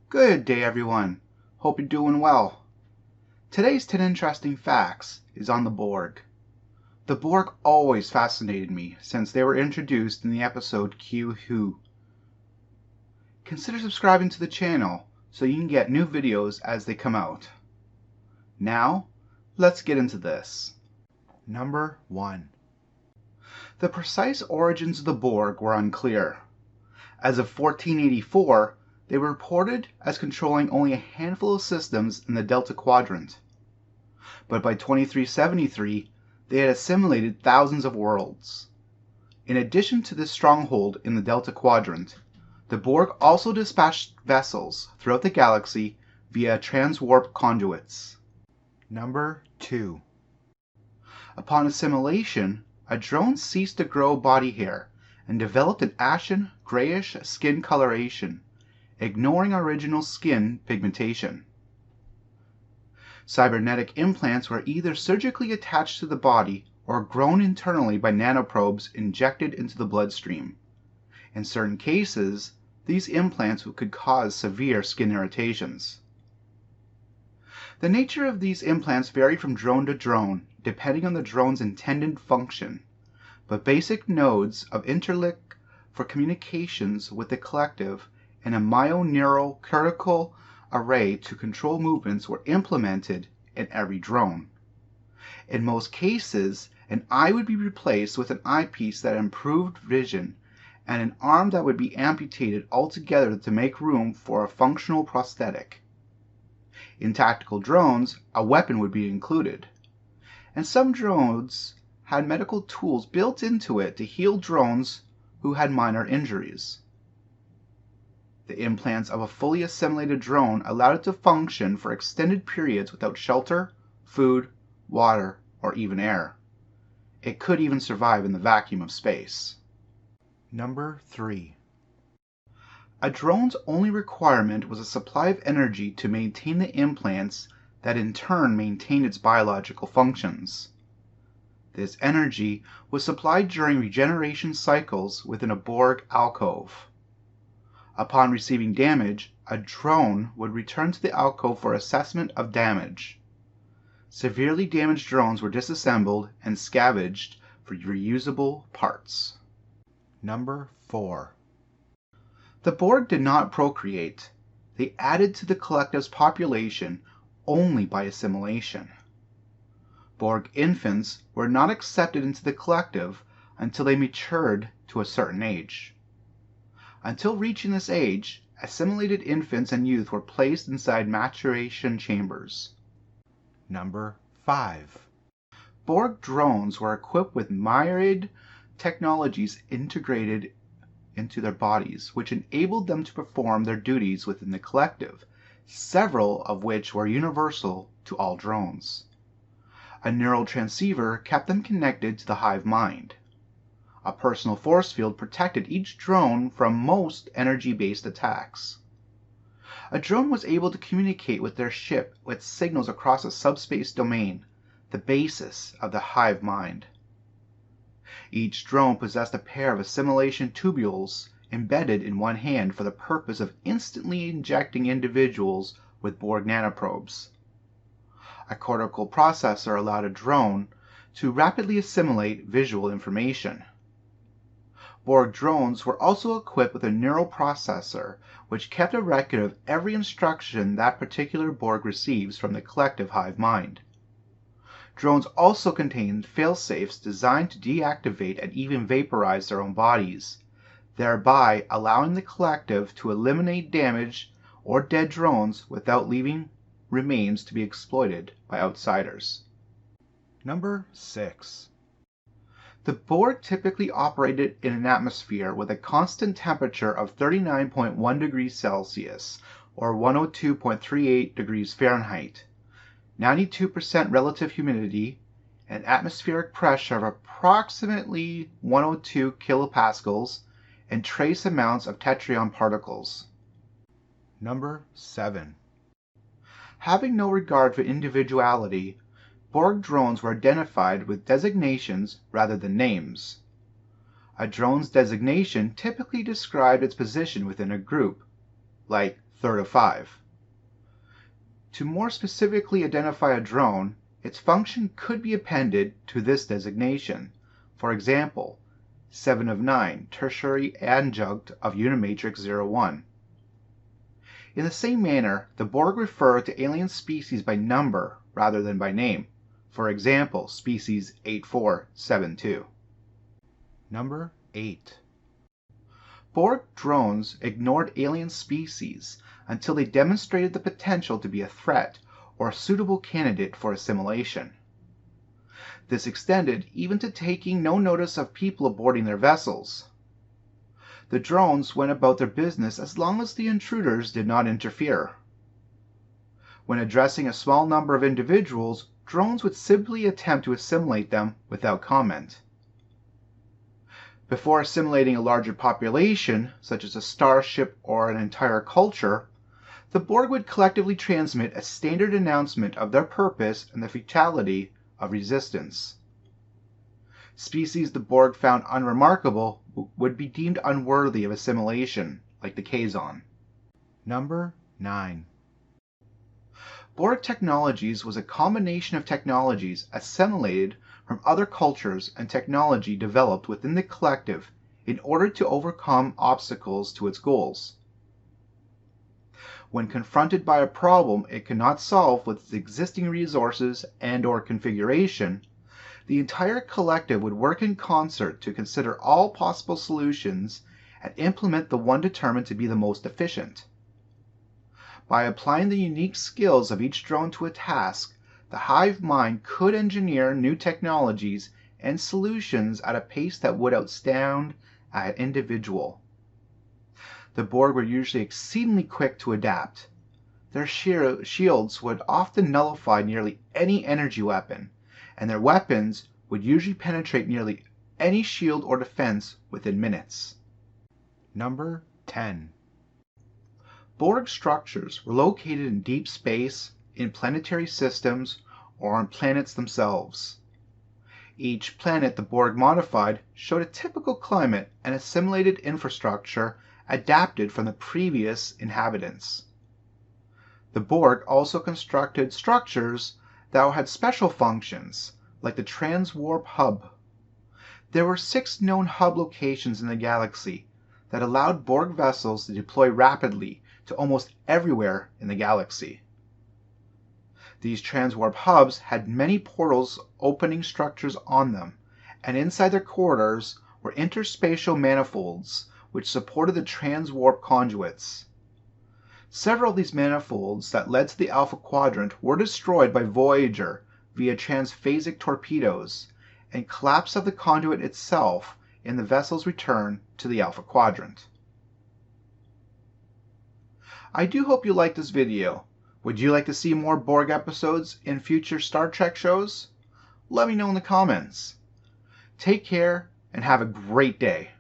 Good day, everyone. Hope you're doing well. Today's 10 interesting facts is on the Borg. The Borg always fascinated me since they were introduced in the episode Q Who. Consider subscribing to the channel so you can get new videos as they come out. Now, let's get into this. Number 1. The precise origins of the Borg were unclear. As of 1484, they were reported as controlling only a handful of systems in the Delta Quadrant. But by 2373, they had assimilated thousands of worlds. In addition to this stronghold in the Delta Quadrant, the Borg also dispatched vessels throughout the galaxy via transwarp conduits. Number 2. Upon assimilation, a drone ceased to grow body hair and developed an ashen, grayish skin coloration, ignoring original skin pigmentation. Cybernetic implants were either surgically attached to the body or grown internally by nanoprobes injected into the bloodstream. In certain cases, these implants could cause severe skin irritations. The nature of these implants varied from drone to drone, depending on the drone's intended function, but basic nodes of interlink for communications with the collective and a myoneural cortical array to control movements were implemented in every drone. In most cases, an eye would be replaced with an eyepiece that improved vision and an arm that would be amputated altogether to make room for a functional prosthetic. In tactical drones, a weapon would be included, and some drones had medical tools built into it to heal drones who had minor injuries. The implants of a fully assimilated drone allowed it to function for extended periods without shelter, food, water, or even air. It could even survive in the vacuum of space. Number 3. A drone's only requirement was a supply of energy to maintain the implants that in turn maintained its biological functions. This energy was supplied during regeneration cycles within a Borg alcove. Upon receiving damage, a drone would return to the alcove for assessment of damage. Severely damaged drones were disassembled and scavenged for reusable parts. Number 4. The Borg did not procreate. They added to the collective's population only by assimilation. Borg infants were not accepted into the collective until they matured to a certain age. Until reaching this age, assimilated infants and youth were placed inside maturation chambers. Number 5. Borg drones were equipped with myriad technologies integrated into their bodies, which enabled them to perform their duties within the collective, several of which were universal to all drones. A neural transceiver kept them connected to the hive mind. A personal force field protected each drone from most energy-based attacks. A drone was able to communicate with their ship with signals across a subspace domain, the basis of the hive mind. Each drone possessed a pair of assimilation tubules embedded in one hand for the purpose of instantly injecting individuals with Borg nanoprobes. A cortical processor allowed a drone to rapidly assimilate visual information. Borg drones were also equipped with a neural processor which kept a record of every instruction that particular Borg receives from the collective hive mind. Drones also contained failsafes designed to deactivate and even vaporize their own bodies, thereby allowing the collective to eliminate damaged or dead drones without leaving remains to be exploited by outsiders. Number 6. The Borg typically operated in an atmosphere with a constant temperature of 39.1 degrees Celsius or 102.38 degrees Fahrenheit, 92% relative humidity, an atmospheric pressure of approximately 102 kilopascals, and trace amounts of tetron particles. Number 7. Having no regard for individuality, Borg drones were identified with designations rather than names. A drone's designation typically described its position within a group, like third of 5. To more specifically identify a drone, its function could be appended to this designation. For example, 7 of 9, tertiary adjunct of Unimatrix 01. In the same manner, the Borg refer to alien species by number rather than by name. For example, species 8472. Number 8. Borg drones ignored alien species until they demonstrated the potential to be a threat or a suitable candidate for assimilation. This extended even to taking no notice of people boarding their vessels. The drones went about their business as long as the intruders did not interfere. When addressing a small number of individuals, drones would simply attempt to assimilate them without comment. Before assimilating a larger population, such as a starship or an entire culture, the Borg would collectively transmit a standard announcement of their purpose and the fatality of resistance. Species the Borg found unremarkable would be deemed unworthy of assimilation, like the Kazon. Number 9. Borg Technologies was a combination of technologies assimilated from other cultures and technology developed within the collective in order to overcome obstacles to its goals. When confronted by a problem it cannot solve with its existing resources and/or configuration, the entire collective would work in concert to consider all possible solutions and implement the one determined to be the most efficient. By applying the unique skills of each drone to a task, the hive mind could engineer new technologies and solutions at a pace that would outstand an individual. The Borg were usually exceedingly quick to adapt. Their shields would often nullify nearly any energy weapon, and their weapons would usually penetrate nearly any shield or defense within minutes. Number 10. Borg structures were located in deep space, in planetary systems, or on planets themselves. Each planet the Borg modified showed a typical climate and assimilated infrastructure adapted from the previous inhabitants. The Borg also constructed structures that had special functions, like the transwarp hub. There were 6 known hub locations in the galaxy that allowed Borg vessels to deploy rapidly to almost everywhere in the galaxy. These transwarp hubs had many portals opening structures on them, and inside their corridors were interspatial manifolds which supported the transwarp conduits. Several of these manifolds that led to the Alpha Quadrant were destroyed by Voyager via transphasic torpedoes, and collapse of the conduit itself in the vessel's return to the Alpha Quadrant. I do hope you liked this video. Would you like to see more Borg episodes in future Star Trek shows? Let me know in the comments. Take care and have a great day.